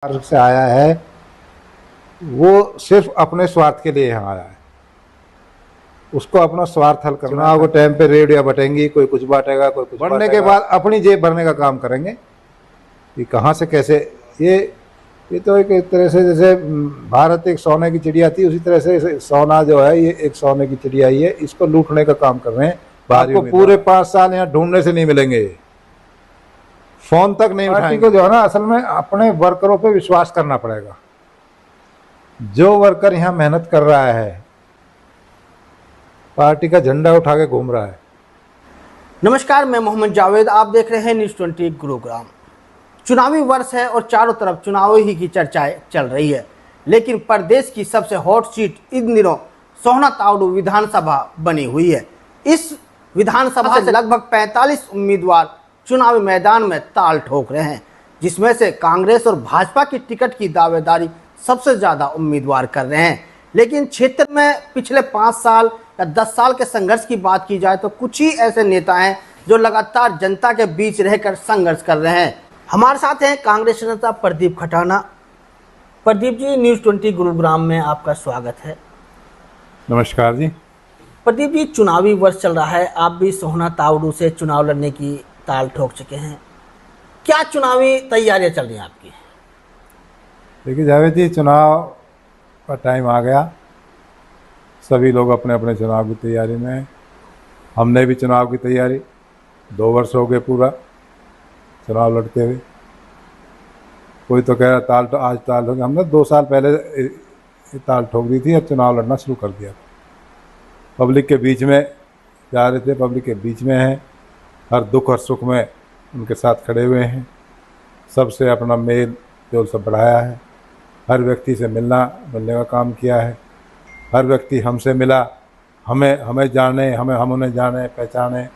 बाहर से आया है वो सिर्फ अपने स्वार्थ के लिए यहाँ आया है। उसको अपना स्वार्थ हल करना। चुनाव के टाइम पे रेडियो बटेंगी, कोई कुछ बांटेगा, कोई कुछ बढ़ने के बाद अपनी जेब भरने का काम करेंगे कि कहाँ से कैसे। ये तो एक तरह से जैसे भारत एक सोने की चिड़िया थी, उसी तरह से सोना जो है ये एक सोने की चिड़िया ही है। इसको लूटने का काम कर रहे हैं। आपको पूरे 5 साल यहाँ ढूंढने से नहीं मिलेंगे, फोन तक नहीं उठाएंगे। पार्टी को जो है ना असल में अपने वर्करों पे विश्वास करना पड़ेगा। जो वर्कर यहाँ मेहनत कर रहा है, पार्टी का झंडा उठा के घूम रहा है। नमस्कार, मैं मोहम्मद जावेद, आप देख रहे हैं न्यूज़ 20 गुरुग्राम। चुनावी वर्ष है और चारों तरफ चुनाव ही की चर्चाएं चल रही है, लेकिन प्रदेश की सबसे हॉट सीट इन दिनों सोहना तावड़ू विधानसभा बनी हुई है। इस विधानसभा से लगभग 45 उम्मीदवार चुनावी मैदान में ताल ठोक रहे हैं, जिसमें से कांग्रेस और भाजपा की टिकट की दावेदारी सबसे ज्यादा उम्मीदवार कर रहे हैं। लेकिन क्षेत्र में पिछले 5 साल या 10 साल के संघर्ष की बात की जाए तो कुछ ही ऐसे नेता हैं जो लगातार जनता के बीच रहकर संघर्ष कर रहे हैं। हमारे साथ हैं कांग्रेस नेता प्रदीप खटाना। प्रदीप जी, न्यूज़ 20 गुरुग्राम में आपका स्वागत है। नमस्कार जी। प्रदीप जी, चुनावी वर्ष चल रहा है, आप भी सोहना तावड़ू से चुनाव लड़ने की ताल ठोक चुके हैं। क्या चुनावी तैयारियां चल रही हैं आपकी? देखिए जावेद जी, चुनाव का टाइम आ गया, सभी लोग अपने अपने चुनाव की तैयारी में हैं। हमने भी चुनाव की तैयारी 2 वर्ष हो गए पूरा चुनाव लड़ते हुए। कोई तो कह रहा ताल तो आज ताल हो गया। हमने 2 साल पहले ताल ठोक दी थी, अब चुनाव लड़ना शुरू कर दिया था। पब्लिक के बीच में जा रहे थे, पब्लिक के बीच में हैं, हर दुख और सुख में उनके साथ खड़े हुए हैं। सबसे अपना मेल जोल सब बढ़ाया है, हर व्यक्ति से मिलने का काम किया है। हर व्यक्ति हमसे मिला, हमें जाने, हम उन्हें जाने पहचाने।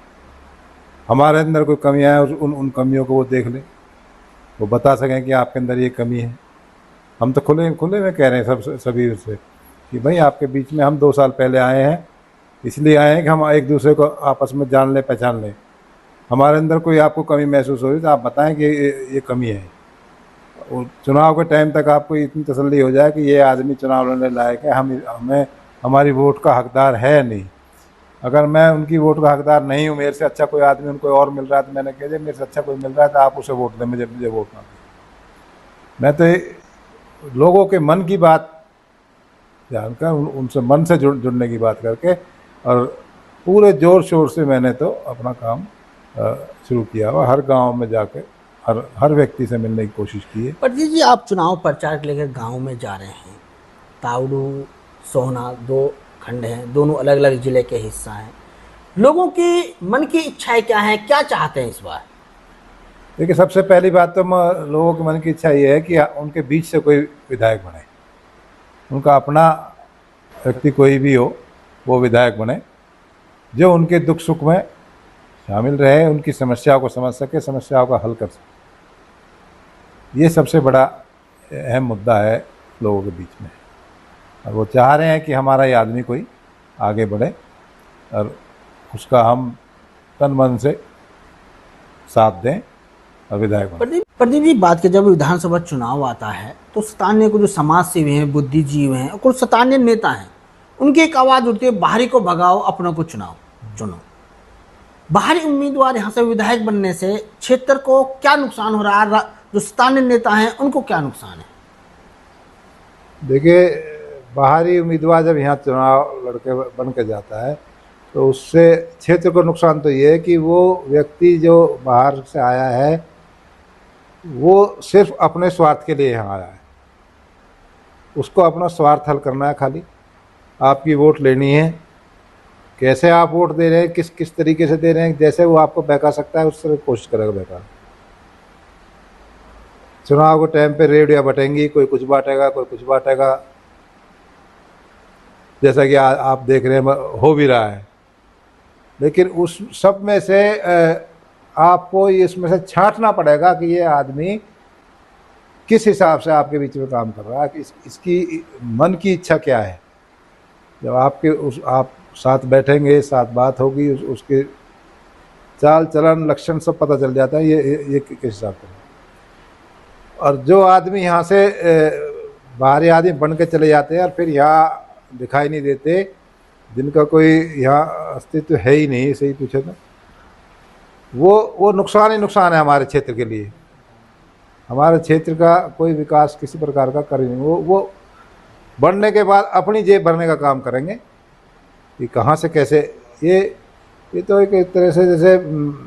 हमारे अंदर कोई कमियां हैं उन कमियों को वो देख लें, वो बता सकें कि आपके अंदर ये कमी है। हम तो खुले में कह रहे हैं सभी से कि भाई आपके बीच में हम 2 साल पहले आए हैं, इसलिए आए हैं कि हम एक दूसरे को आपस में जान लें पहचान लें। हमारे अंदर कोई आपको कमी महसूस हो रही तो आप बताएं कि ये कमी है। और चुनाव के टाइम तक आपको इतनी तसल्ली हो जाए कि ये आदमी चुनाव लड़ने लायक है, हमें हमारी वोट का हकदार है नहीं। अगर मैं उनकी वोट का हकदार नहीं हूँ, मेरे से अच्छा कोई आदमी उनको और मिल रहा है, तो मैंने कह दिया मेरे से अच्छा कोई मिल रहा है तो आप उसे वोट दें, मुझे वोट ना दें। मैं तो लोगों के मन की बात जानकर उनसे मन से जुड़ने की बात करके और पूरे ज़ोर शोर से मैंने तो अपना काम शुरू किया हुआ। हर गांव में जाकर हर व्यक्ति से मिलने की कोशिश की है। प्रदीप जी, आप चुनाव प्रचार के लेकर गांव में जा रहे हैं। तावड़ू सोहना 2 खंड हैं, दोनों अलग अलग जिले के हिस्सा हैं। लोगों की मन की इच्छाएं क्या हैं, क्या चाहते हैं इस बार? देखिए, सबसे पहली बात तो लोगों के मन की इच्छा ये है कि उनके बीच से कोई विधायक बने, उनका अपना व्यक्ति कोई भी हो वो विधायक बने, जो उनके दुख सुख में शामिल रहे, उनकी समस्याओं को समझ सके, समस्याओं का हल कर सके। ये सबसे बड़ा अहम मुद्दा है लोगों के बीच में। और वो चाह रहे हैं कि हमारा ये आदमी कोई आगे बढ़े और उसका हम तन मन से साथ दें और विधायक बने। प्रदीप जी, बात की जब विधानसभा चुनाव आता है तो स्थानीय को जो समाज सेवी हैं, बुद्धिजीवी हैं, कुछ स्थानीय नेता हैं, उनकी एक आवाज़ उठती है, बाहरी को भगाओ, अपनों को चुनो। बाहरी उम्मीदवार यहाँ से विधायक बनने से क्षेत्र को क्या नुकसान हो रहा है? जो स्थानीय नेता हैं उनको क्या नुकसान है? देखिए, बाहरी उम्मीदवार जब यहाँ चुनाव लड़के बन के जाता है तो उससे क्षेत्र को नुकसान तो ये है कि वो व्यक्ति जो बाहर से आया है वो सिर्फ अपने स्वार्थ के लिए यहाँ आया है। उसको अपना स्वार्थ हल करना है, खाली आपकी वोट लेनी है। कैसे आप वोट दे रहे हैं, किस तरीके से दे रहे हैं, जैसे वो आपको बहका सकता है उस तरह कोशिश करेगा बहका। चुनाव के टाइम पे रेडियो बटेंगी, कोई कुछ बांटेगा, कोई कुछ बांटेगा, जैसा कि आप देख रहे हैं हो भी रहा है। लेकिन उस सब में से आपको इसमें से छांटना पड़ेगा कि ये आदमी किस हिसाब से आपके बीच में काम कर रहा है, इसकी मन की इच्छा क्या है। जब आप साथ बैठेंगे, साथ बात होगी, उसके चाल चलन लक्षण सब पता चल जाता है ये किस हिसाब से। और जो आदमी यहाँ से बाहरी आदमी बन के चले जाते हैं और फिर यहाँ दिखाई नहीं देते, जिनका कोई यहाँ अस्तित्व है ही नहीं, सही पूछे तो वो नुकसान ही नुकसान है हमारे क्षेत्र के लिए। हमारे क्षेत्र का कोई विकास किसी प्रकार का कर ही नहीं। वो बढ़ने के बाद अपनी जेब भरने का काम करेंगे कि कहाँ से कैसे। ये तो एक तरह से जैसे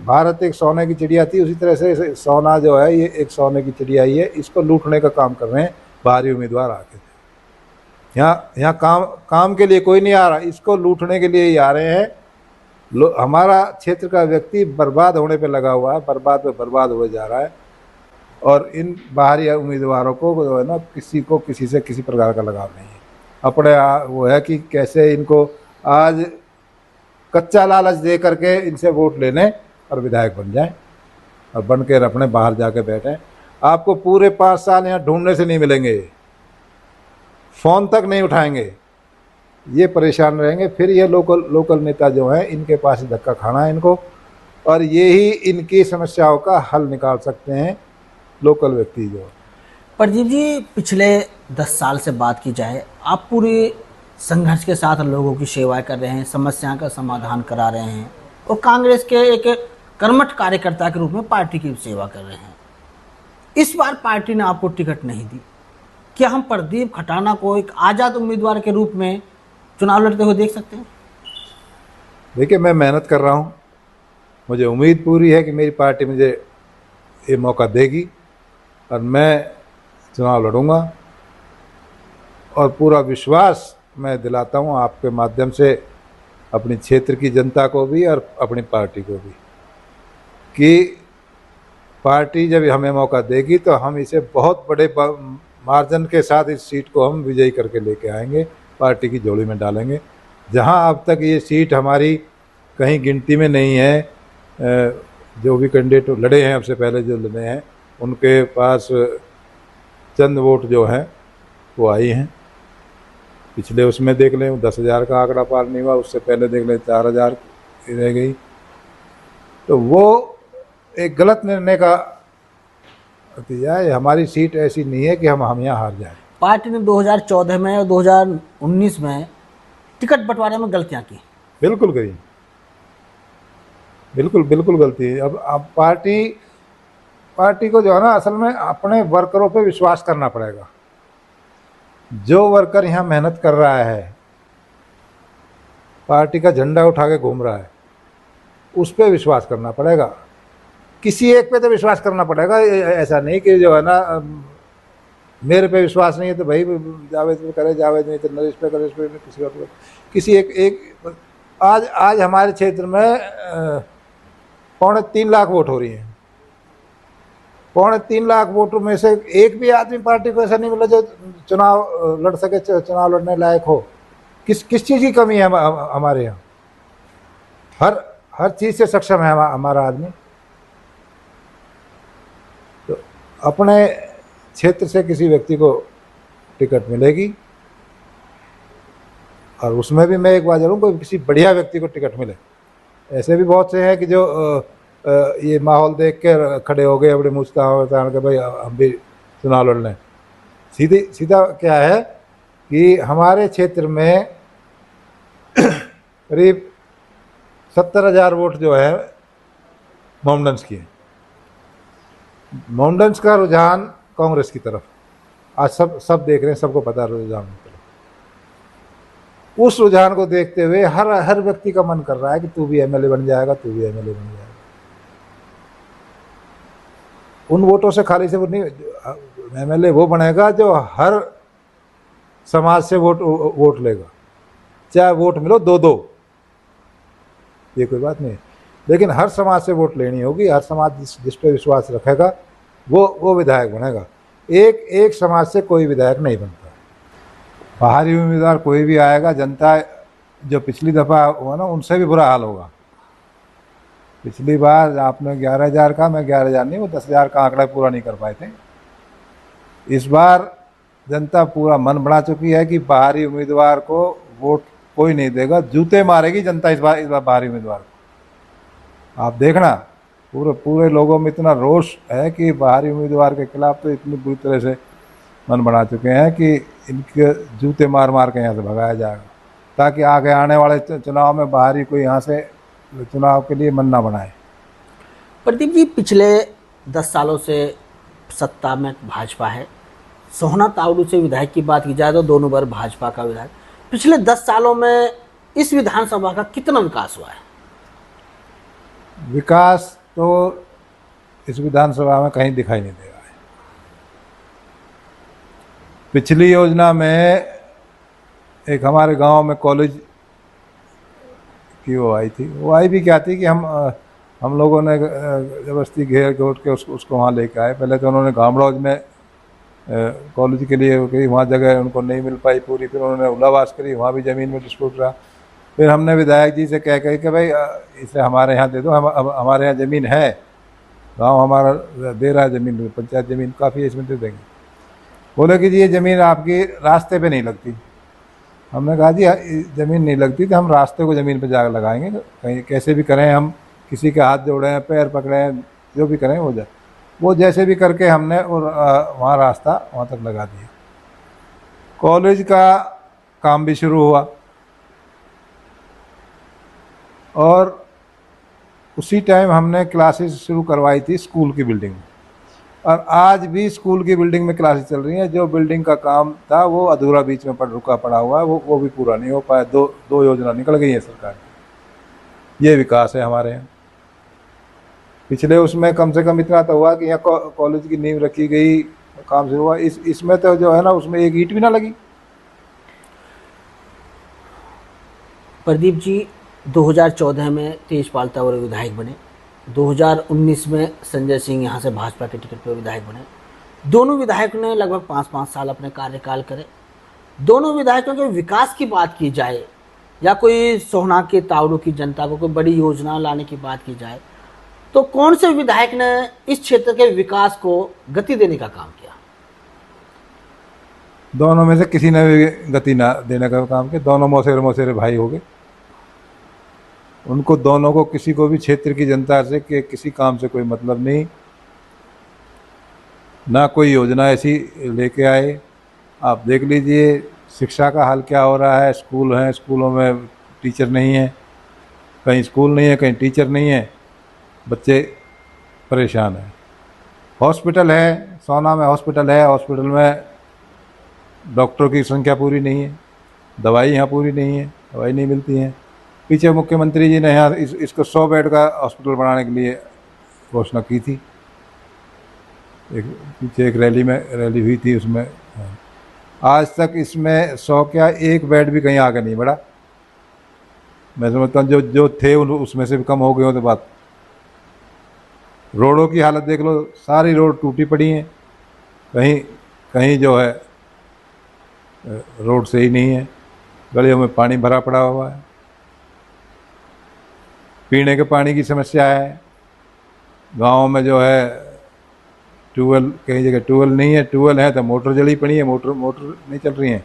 भारत एक सोने की चिड़िया थी, उसी तरह से सोना जो है ये एक सोने की चिड़िया ही है। इसको लूटने का काम कर रहे हैं बाहरी उम्मीदवार आके। यहाँ काम के लिए कोई नहीं आ रहा, इसको लूटने के लिए ही आ रहे हैं। हमारा क्षेत्र का व्यक्ति बर्बाद होने पे लगा हुआ है, बर्बाद पे बर्बाद हुए जा रहा है। और इन बाहरी उम्मीदवारों को जो है ना, किसी से किसी प्रकार का लगाव नहीं है। अपने वो है कि कैसे इनको आज कच्चा लालच दे करके इनसे वोट ले लें और विधायक बन जाएं और बन के अपने बाहर जाके बैठें। आपको पूरे 5 साल यहाँ ढूंढने से नहीं मिलेंगे, फ़ोन तक नहीं उठाएंगे, ये परेशान रहेंगे। फिर ये लोकल नेता जो हैं इनके पास धक्का खाना है इनको, और ये ही इनकी समस्याओं का हल निकाल सकते हैं लोकल व्यक्ति जो। प्रदीप जी, पिछले 10 साल से बात की जाए, आप पूरी संघर्ष के साथ लोगों की सेवा कर रहे हैं, समस्याओं का समाधान करा रहे हैं और कांग्रेस के एक कर्मठ कार्यकर्ता के रूप में पार्टी की सेवा कर रहे हैं। इस बार पार्टी ने आपको टिकट नहीं दी, क्या हम प्रदीप खटाना को एक आज़ाद उम्मीदवार के रूप में चुनाव लड़ते हुए देख सकते हैं? देखिए, मैं मेहनत कर रहा हूँ, मुझे उम्मीद पूरी है कि मेरी पार्टी मुझे ये मौका देगी और मैं चुनाव लड़ूंगा। और पूरा विश्वास मैं दिलाता हूँ आपके माध्यम से अपनी क्षेत्र की जनता को भी और अपनी पार्टी को भी कि पार्टी जब हमें मौका देगी तो हम इसे बहुत बड़े मार्जिन के साथ इस सीट को हम विजयी करके लेके आएंगे, पार्टी की झोली में डालेंगे। जहाँ अब तक ये सीट हमारी कहीं गिनती में नहीं है, जो भी कैंडिडेट लड़े हैं सबसे पहले जो लड़े हैं उनके पास चंद वोट जो हैं वो आई हैं। पिछले उसमें देख लें 10,000 का आंकड़ा पार नहीं हुआ, उससे पहले देख लें 4,000 रह गई। तो वो एक गलत निर्णय का नतीजा है। हमारी सीट ऐसी नहीं है कि हम यहाँ हार जाएं। पार्टी ने 2014 में और 2019 में टिकट बंटवारे में गलतियां की। बिल्कुल करी, बिल्कुल गलती है। अब पार्टी को जो है ना, असल में अपने वर्करों पे विश्वास करना पड़ेगा। जो वर्कर यहाँ मेहनत कर रहा है, पार्टी का झंडा उठा के घूम रहा है, उस पर विश्वास करना पड़ेगा। किसी एक पे तो विश्वास करना पड़ेगा। ऐसा नहीं कि जो है ना, मेरे पे विश्वास नहीं है तो भाई जावेद पे करे, जावेद नहीं तो नरेश पे करे, किसी और पे, किसी एक आज हमारे क्षेत्र में 3.25 लाख वोट हो रही हैं। 3.25 लाख वोटों में से एक भी आदमी पार्टी को ऐसा नहीं मिला जो चुनाव लड़ सके, चुनाव लड़ने लायक हो। किस चीज़ की कमी है हमारे यहाँ? हर चीज़ से सक्षम है हमारा आदमी। तो अपने क्षेत्र से किसी व्यक्ति को टिकट मिलेगी, और उसमें भी मैं एक बात जरूर, कोई किसी बढ़िया व्यक्ति को टिकट मिले। ऐसे भी बहुत से हैं कि जो ये माहौल देख के खड़े हो गए, अपने मुस्ताह के भाई हम भी चुनाव लड़ लें। सीधा क्या है कि हमारे क्षेत्र में करीब 70,000 वोट जो है मोमडन्स की है। मोमडन्स का रुझान कांग्रेस की तरफ आज सब देख रहे हैं, सबको पता है रुझान की तरफ। उस रुझान को देखते हुए हर व्यक्ति का मन कर रहा है कि तू भी एमएलए बन जाएगा, तू भी एमएलए बन जाएगा। उन वोटों से खाली से वो नहीं, एमएलए वो बनेगा जो हर समाज से वोट लेगा, चाहे वोट मिलो 2-2, ये कोई बात नहीं। लेकिन हर समाज से वोट लेनी होगी। हर समाज जिस पे विश्वास रखेगा वो विधायक बनेगा। एक समाज से कोई विधायक नहीं बनता। बाहरी उम्मीदवार कोई भी आएगा, जनता जो पिछली दफ़ा हुआ ना, उनसे भी बुरा हाल होगा। पिछली बार आपने 11,000 का, मैं 11,000 नहीं, वो 10,000 का आंकड़ा पूरा नहीं कर पाए थे। इस बार जनता पूरा मन बना चुकी है कि बाहरी उम्मीदवार को वोट कोई नहीं देगा। जूते मारेगी जनता इस बार बाहरी उम्मीदवार को। आप देखना, पूरे पूरे लोगों में इतना रोष है कि बाहरी उम्मीदवार के खिलाफ तो इतनी बुरी तरह से मन बना चुके हैं कि इनके जूते मार मार के यहाँ से भगाया जाएगा, ताकि आगे आने वाले चुनाव में बाहरी कोई यहाँ से चुनाव के लिए मन ना बनाए। प्रदीप जी, पिछले 10 सालों से सत्ता में भाजपा है। सोहना तावड़ू से विधायक की बात की जाए तो दोनों बार भाजपा का विधायक। पिछले 10 सालों में इस विधानसभा का कितना विकास हुआ है? विकास तो इस विधानसभा में कहीं दिखाई नहीं दे रहा है। पिछली योजना में एक हमारे गांव में कॉलेज की वो आई थी। वो आई भी क्या थी कि हम लोगों ने ज़बरदस्ती घेर घोट के उसको वहाँ लेके आए। पहले तो उन्होंने गामड़ौज में कॉलेज के लिए कही, वहाँ जगह उनको नहीं मिल पाई पूरी। फिर उन्होंने उलावास करी, वहाँ भी ज़मीन में डिस्प्यूट रहा। फिर हमने विधायक जी से कह कि भाई इसे हमारे यहाँ दे दो, हमारे यहाँ ज़मीन है, गांव हमारा दे रहा है ज़मीन, पंचायत ज़मीन काफ़ी है, इसमें दे देंगे। बोले कि जी ये ज़मीन आपकी रास्ते पे नहीं लगती। हमने कहा जी ज़मीन नहीं लगती तो हम रास्ते को ज़मीन पे जाकर लगाएंगे, कहीं कैसे भी करें, हम किसी के हाथ जोड़े हैं, पैर पकड़े हैं, जो भी करें हो जाए। वो जैसे भी करके हमने और वहाँ रास्ता वहाँ तक लगा दिया। कॉलेज का काम भी शुरू हुआ और उसी टाइम हमने क्लासेस शुरू करवाई थी स्कूल की बिल्डिंग में, और आज भी स्कूल की बिल्डिंग में क्लासेस चल रही हैं। जो बिल्डिंग का काम था वो अधूरा बीच में रुका पड़ा हुआ है, वो भी पूरा नहीं हो पाया। दो योजना निकल गई है सरकार की। ये विकास है हमारे यहाँ। पिछले उसमें कम से कम इतना तो हुआ कि यहाँ कॉलेज की नींव रखी गई, काम शुरू हुआ। इसमें तो जो है ना, उसमें एक ईंट भी ना लगी। प्रदीप जी, 2014 में तेजपाल तावड़े विधायक बने, 2019 में संजय सिंह यहाँ से भाजपा के टिकट पर विधायक बने। दोनों विधायकों ने लगभग 5-5 साल अपने कार्यकाल करे। दोनों विधायकों के विकास की बात की जाए या कोई सोहना के तावड़ू की जनता को कोई बड़ी योजना लाने की बात की जाए, तो कौन से विधायक ने इस क्षेत्र के विकास को गति देने का काम किया? दोनों में से किसी ने भी गति ना देने का काम किया। दोनों मौसेरे भाई हो गए। उनको दोनों को, किसी को भी क्षेत्र की जनता से के किसी काम से कोई मतलब नहीं, ना कोई योजना ऐसी लेके आए। आप देख लीजिए शिक्षा का हाल क्या हो रहा है। स्कूल हैं, स्कूलों में टीचर नहीं है, कहीं स्कूल नहीं है, कहीं टीचर नहीं है, बच्चे परेशान हैं। हॉस्पिटल है, सोहना में हॉस्पिटल है, हॉस्पिटल में डॉक्टरों की संख्या पूरी नहीं है, दवाई यहाँ पूरी नहीं है, दवाई नहीं मिलती है। पीछे मुख्यमंत्री जी ने यहाँ इसको 100 बेड का हॉस्पिटल बनाने के लिए घोषणा की थी। पीछे एक रैली हुई थी, उसमें आज तक इसमें 100 क्या 1 बेड भी कहीं आगे नहीं बढ़ा। मैं समझता हूँ जो थे उसमें से भी कम हो गए हो। तो बात, रोडों की हालत देख लो, सारी रोड टूटी पड़ी हैं, कहीं जो है रोड सही नहीं है, गलियों में पानी भरा पड़ा हुआ है, पीने के पानी की समस्या है। गांव में जो है ट्यूबवेल, कई जगह ट्यूबवेल नहीं है, ट्यूबवेल है तो मोटर जली पड़ी है, मोटर नहीं चल रही हैं।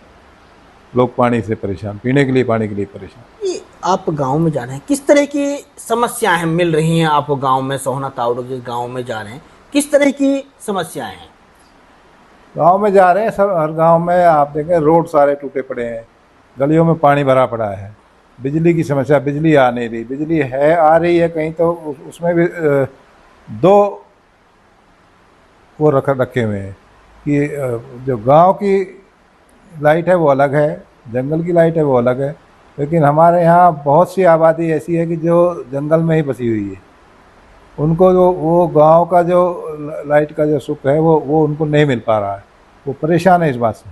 लोग पानी से परेशान, पीने के लिए पानी के लिए परेशान। ये आप गांव में जा रहे हैं, किस तरह की समस्याएं मिल रही हैं आपको गांव में? सोहना तावड़ू जिस गांव में जा रहे हैं, किस तरह की समस्याएं हैं? गांव में जा रहे हैं, सब हर गांव में आप देखें रोड सारे टूटे पड़े हैं, गलियों में पानी भरा पड़ा है। बिजली की समस्या, बिजली आ नहीं रही। बिजली है, आ रही है कहीं, तो उसमें भी 2 वो रखे हुए हैं कि जो गांव की लाइट है वो अलग है, जंगल की लाइट है वो अलग है। लेकिन हमारे यहाँ बहुत सी आबादी ऐसी है कि जो जंगल में ही बसी हुई है। उनको जो वो गांव का जो लाइट का जो सुख है वो उनको नहीं मिल पा रहा है। वो परेशान है इस बात से।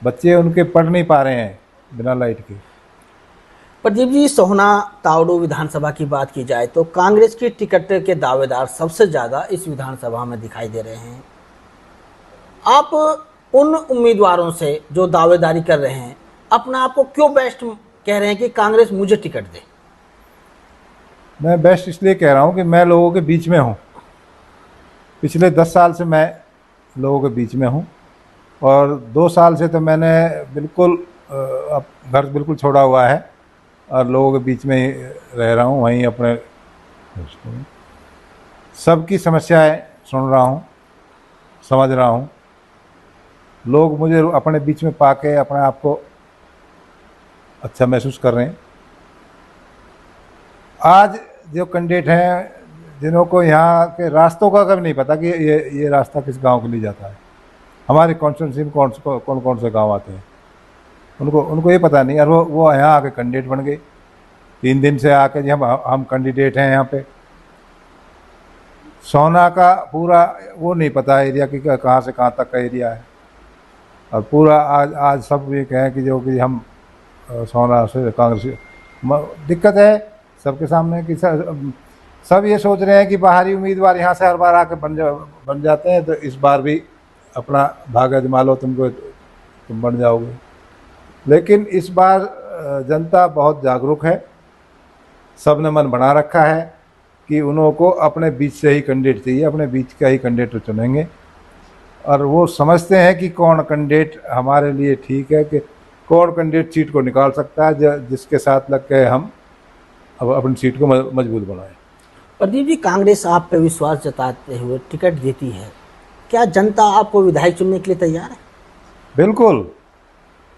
बच्चे उनके पढ़ नहीं पा रहे हैं बिना लाइट के। प्रदीप जी, सोहना तावड़ू विधानसभा की बात की जाए तो कांग्रेस की टिकट के दावेदार सबसे ज़्यादा इस विधानसभा में दिखाई दे रहे हैं। आप उन उम्मीदवारों से जो दावेदारी कर रहे हैं, अपना आप को क्यों बेस्ट कह रहे हैं कि कांग्रेस मुझे टिकट दे? मैं बेस्ट इसलिए कह रहा हूँ कि मैं लोगों के बीच में हूँ। पिछले 10 साल से मैं लोगों के बीच में हूँ, और 2 साल से तो मैंने बिल्कुल घर बिल्कुल छोड़ा हुआ है और लोगों के बीच में ही रह रहा हूँ, वहीं अपने। सबकी समस्याएं सुन रहा हूँ, समझ रहा हूँ। लोग मुझे अपने बीच में पाके अपने आप को अच्छा महसूस कर रहे हैं। आज जो कैंडिडेट हैं जिन्हों को यहाँ के रास्तों का कभी नहीं पता कि ये रास्ता किस गांव के लिए जाता है, हमारी कॉन्स्टिट्यूंसी में कौन कौन से गांव आते हैं, उनको ये पता नहीं। और वो यहाँ आके कैंडिडेट बन गए 3 दिन से आके जी हम कैंडिडेट हैं यहाँ पे। सोना का पूरा वो नहीं पता एरिया कि कहाँ से कहाँ तक का एरिया है। और पूरा आज सब ये कहें कि जो कि हम सोना से कांग्रेस, दिक्कत है सबके सामने कि सब ये सोच रहे हैं कि बाहरी उम्मीदवार यहाँ से हर बार आके बन जाते हैं, तो इस बार भी अपना भाग आजमा लो, तुम बन जाओगे। लेकिन इस बार जनता बहुत जागरूक है, सब ने मन बना रखा है कि उन्हों को अपने बीच से ही कैंडिडेट चाहिए, अपने बीच का ही कैंडिडेट चुनेंगे। और वो समझते हैं कि कौन कैंडिडेट हमारे लिए ठीक है, कि कौन कैंडिडेट सीट को निकाल सकता है, जिसके साथ लग के हम अब अपनी सीट को मजबूत बनाएं। प्रदीप जी, कांग्रेस आप पे विश्वास जताते हुए टिकट देती है, क्या जनता आपको विधायक चुनने के लिए तैयार है? बिल्कुल,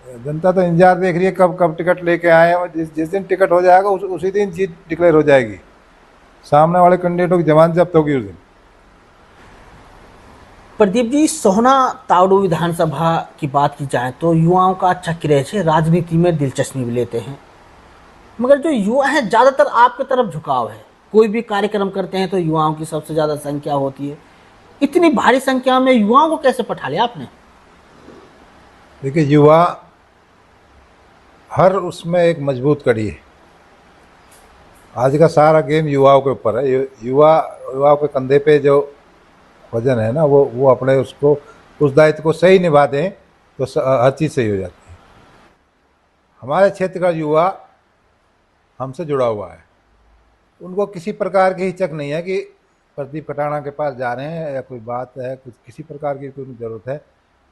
जनता तो इंतजार देख रही है कब टिकट लेके आए। और जिस दिन टिकट हो जाएगा उसी दिन जीत डिक्लेयर हो जाएगी, सामने वाले कैंडिडेटों की जमानत जब्त होगी उस दिन। प्रदीप जी, सोहना तावड़ू विधानसभा की बात की जाए तो युवाओं का अच्छा क्रेज है, राजनीति में दिलचस्पी भी लेते हैं, मगर जो युवा हैं ज़्यादातर आपकी तरफ झुकाव है। कोई भी कार्यक्रम करते हैं तो युवाओं की सबसे ज़्यादा संख्या होती है। इतनी भारी संख्या में युवाओं को कैसे पठा लिया आपने? देखिए, युवा हर उसमें एक मजबूत कड़ी है। आज का सारा गेम युवाओं के ऊपर है। युवाओं के कंधे पे जो वजन है ना, वो अपने उस दायित्व को सही निभा दें तो हर चीज़ सही हो जाती है। हमारे क्षेत्र का युवा हमसे जुड़ा हुआ है, उनको किसी प्रकार की हिचक नहीं है कि प्रदीप कटाना के पास जा रहे हैं या कोई बात है, कुछ किसी प्रकार की कोई ज़रूरत है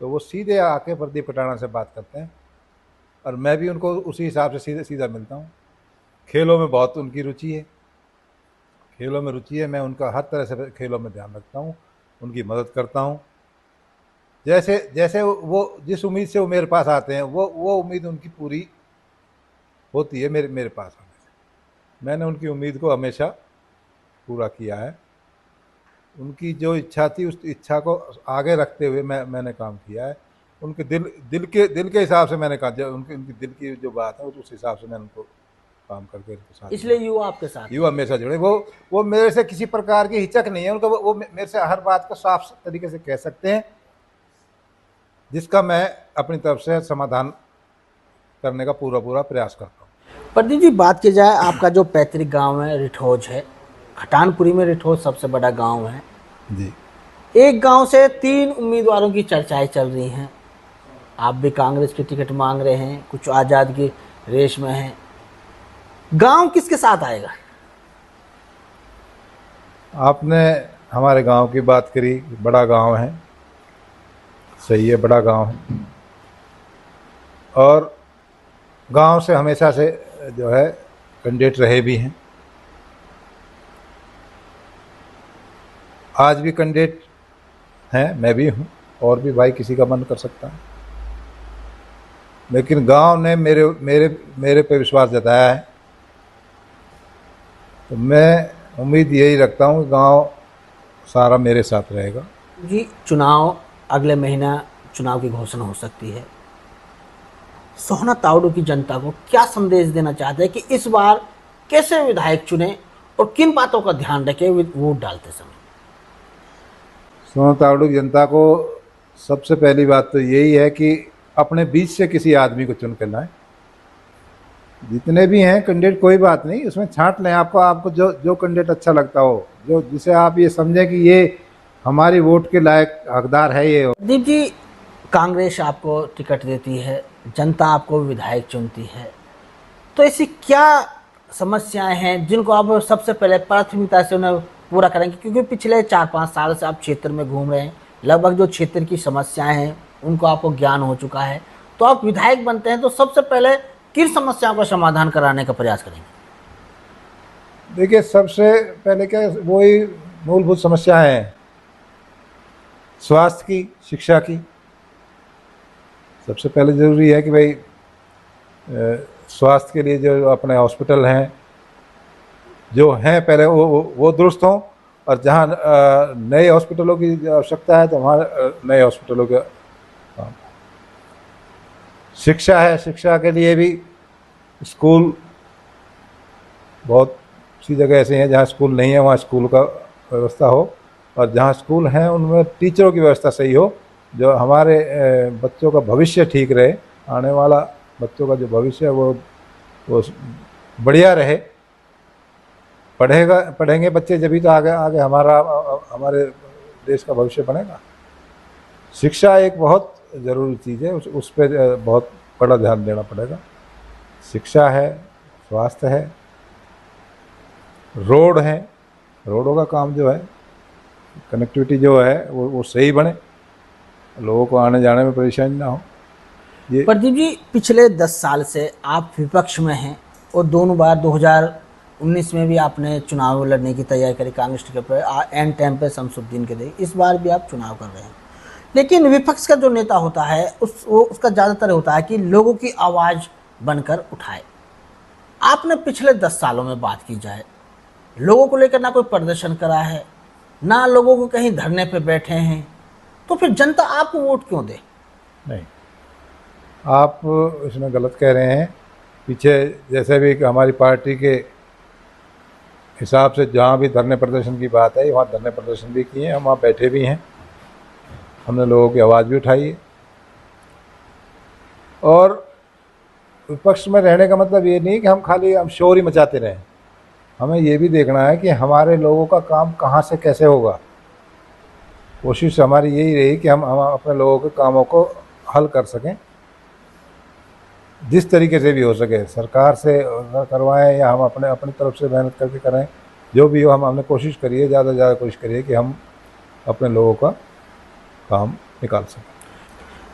तो वो सीधे आके प्रदीप कटाना से बात करते हैं। और मैं भी उनको उसी हिसाब से सीधा मिलता हूँ। खेलों में बहुत उनकी रुचि है, मैं उनका हर तरह से खेलों में ध्यान रखता हूँ, उनकी मदद करता हूँ। जैसे वो जिस उम्मीद से वो मेरे पास आते हैं वो उम्मीद उनकी पूरी होती है मेरे पास आने से। मैंने उनकी उम्मीद को हमेशा पूरा किया है। उनकी जो इच्छा थी उस इच्छा को आगे रखते हुए मैंने काम किया है। उनके दिल के हिसाब से मैंने काम, उनकी दिल की जो बात है उस हिसाब से मैंने उनको काम करके उनके साथ। इसलिए युवा आपके साथ, युवा हमेशा जुड़े। वो मेरे से किसी प्रकार की हिचक नहीं है उनका। वो मेरे से हर बात को साफ तरीके से कह सकते हैं, जिसका मैं अपनी तरफ से समाधान करने का पूरा प्रयास करता हूँ। प्रदीप जी, बात की जाए आपका जो पैतृक गांव है रिठोज है, खटानपुरी में रिठोज सबसे बड़ा गांव है जी। एक गांव से 3 उम्मीदवारों की चर्चाएं चल रही हैं। आप भी कांग्रेस की टिकट मांग रहे हैं, कुछ आज़ाद की रेस में हैं। गांव किसके साथ आएगा? आपने हमारे गांव की बात करी, बड़ा गांव है, सही है, बड़ा गांव है। और गांव से हमेशा से जो है कैंडिडेट रहे भी हैं, आज भी कैंडिडेट हैं, मैं भी हूं, और भी भाई किसी का मन कर सकता है। लेकिन गांव ने मेरे पे विश्वास जताया है, तो मैं उम्मीद यही रखता हूँ कि गांव सारा मेरे साथ रहेगा। जी, चुनाव अगले महीना, चुनाव की घोषणा हो सकती है। सोहना तावड़ू की जनता को क्या संदेश देना चाहते हैं कि इस बार कैसे विधायक चुने और किन बातों का ध्यान रखें वोट डालते समय? सोहना तावड़ू की जनता को सबसे पहली बात तो यही है कि अपने बीच से किसी आदमी को चुन कर लाएं। जितने भी हैं कैंडिडेट, कोई बात नहीं, उसमें छांट लें। आपको जो कैंडिडेट अच्छा लगता हो, जो जिसे आप ये समझें कि ये हमारी वोट के लायक हकदार है। ये दीप जी, कांग्रेस आपको टिकट देती है, जनता आपको विधायक चुनती है, तो ऐसी क्या समस्याएं हैं जिनको आप सबसे पहले प्राथमिकता से उन्हें पूरा करेंगे? क्योंकि पिछले 4-5 साल से आप क्षेत्र में घूम रहे हैं, लगभग जो क्षेत्र की समस्याएं हैं उनको आपको ज्ञान हो चुका है, तो आप विधायक बनते हैं तो सबसे पहले किन समस्याओं का समाधान कराने का प्रयास करेंगे? देखिए, सबसे पहले क्या वही मूलभूत समस्याएं हैं, स्वास्थ्य की, शिक्षा की। सबसे पहले ज़रूरी है कि भाई स्वास्थ्य के लिए जो अपने हॉस्पिटल हैं जो हैं पहले वो दुरुस्त हों, और जहाँ नए हॉस्पिटलों की आवश्यकता है तो वहाँ नए हॉस्पिटलों का काम। शिक्षा है, शिक्षा के लिए भी स्कूल, बहुत सी जगह ऐसे हैं जहाँ स्कूल नहीं है, वहाँ स्कूल का व्यवस्था हो, और जहाँ स्कूल हैं उनमें टीचरों की व्यवस्था सही हो, जो हमारे बच्चों का भविष्य ठीक रहे, आने वाला बच्चों का जो भविष्य है वो बढ़िया रहे। पढ़ेंगे बच्चे जभी तो आगे आगे हमारे देश का भविष्य बनेगा। शिक्षा एक बहुत ज़रूरी चीज़ है, उस पर बहुत बड़ा ध्यान देना पड़ेगा। शिक्षा है, स्वास्थ्य है, रोड है, रोडों का काम जो है, कनेक्टिविटी जो है वो सही बने, लोगों को आने जाने में परेशानी ना हो। ये प्रदीप जी, पिछले 10 साल से आप विपक्ष में हैं और दोनों बार 2019 में भी आपने चुनाव लड़ने की तैयारी करी कांग्रेस टिकट पर, एंड टाइम पे शमसुद्दीन के दे। इस बार भी आप चुनाव कर रहे हैं, लेकिन विपक्ष का जो नेता होता है उसका ज़्यादातर होता है कि लोगों की आवाज़ बनकर उठाए। आपने पिछले 10 सालों में बात की जाए, लोगों को लेकर ना कोई प्रदर्शन करा है, ना लोगों को कहीं धरने पे बैठे हैं, तो फिर जनता आपको वोट क्यों दे? नहीं, आप इसमें गलत कह रहे हैं। पीछे जैसे भी हमारी पार्टी के हिसाब से जहाँ भी धरने प्रदर्शन की बात है, वहाँ धरने प्रदर्शन भी किए हैं, हम वहाँ बैठे भी हैं, हमने लोगों की आवाज़ भी उठाई है। और विपक्ष में रहने का मतलब ये नहीं कि हम शोर ही मचाते रहें। हमें ये भी देखना है कि हमारे लोगों का काम कहाँ से कैसे होगा। कोशिश हमारी यही रही कि हम अपने लोगों के कामों को हल कर सकें, जिस तरीके से भी हो सके, सरकार से करवाएं या हम अपनी तरफ से मेहनत करके करें, जो भी हो। हमने कोशिश करी है, ज़्यादा से ज़्यादा कोशिश करिए कि हम अपने लोगों का काम निकाल सकें।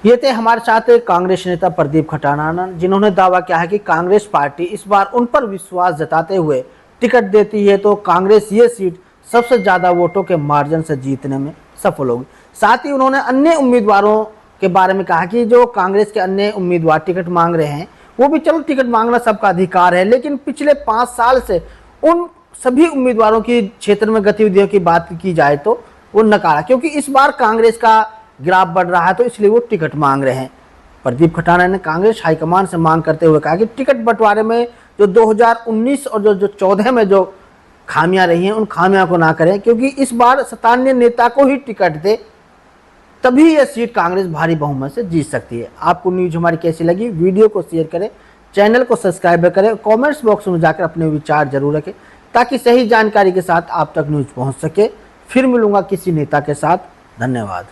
ये थे हमारे साथ कांग्रेस नेता प्रदीप खटाना, जिन्होंने दावा किया है कि कांग्रेस पार्टी इस बार उन पर विश्वास जताते हुए टिकट देती है तो कांग्रेस ये सीट सबसे ज़्यादा वोटों के मार्जिन से जीतने में सफल होगी। साथ ही उन्होंने अन्य उम्मीदवारों के बारे में कहा कि जो कांग्रेस के अन्य उम्मीदवार टिकट मांग रहे हैं, वो भी चलो टिकट मांगना सबका अधिकार है, लेकिन पिछले 5 साल से उन सभी उम्मीदवारों की क्षेत्र में गतिविधियों की बात की जाए तो वो नकारा, क्योंकि इस बार कांग्रेस का ग्राफ बढ़ रहा है तो इसलिए वो टिकट मांग रहे हैं। प्रदीप खटाना ने कांग्रेस हाईकमान से मांग करते हुए कहा कि टिकट बंटवारे में जो 2019 और जो 14 में जो खामियां रही हैं, उन खामियों को ना करें, क्योंकि इस बार स्थानीय नेता को ही टिकट दे, तभी यह सीट कांग्रेस भारी बहुमत से जीत सकती है। आपको न्यूज हमारी कैसी लगी? वीडियो को शेयर करें, चैनल को सब्सक्राइब करें, कमेंट्स बॉक्स में जाकर अपने विचार जरूर रखें, ताकि सही जानकारी के साथ आप तक न्यूज पहुंच सके। फिर मिलूंगा किसी नेता के साथ। धन्यवाद।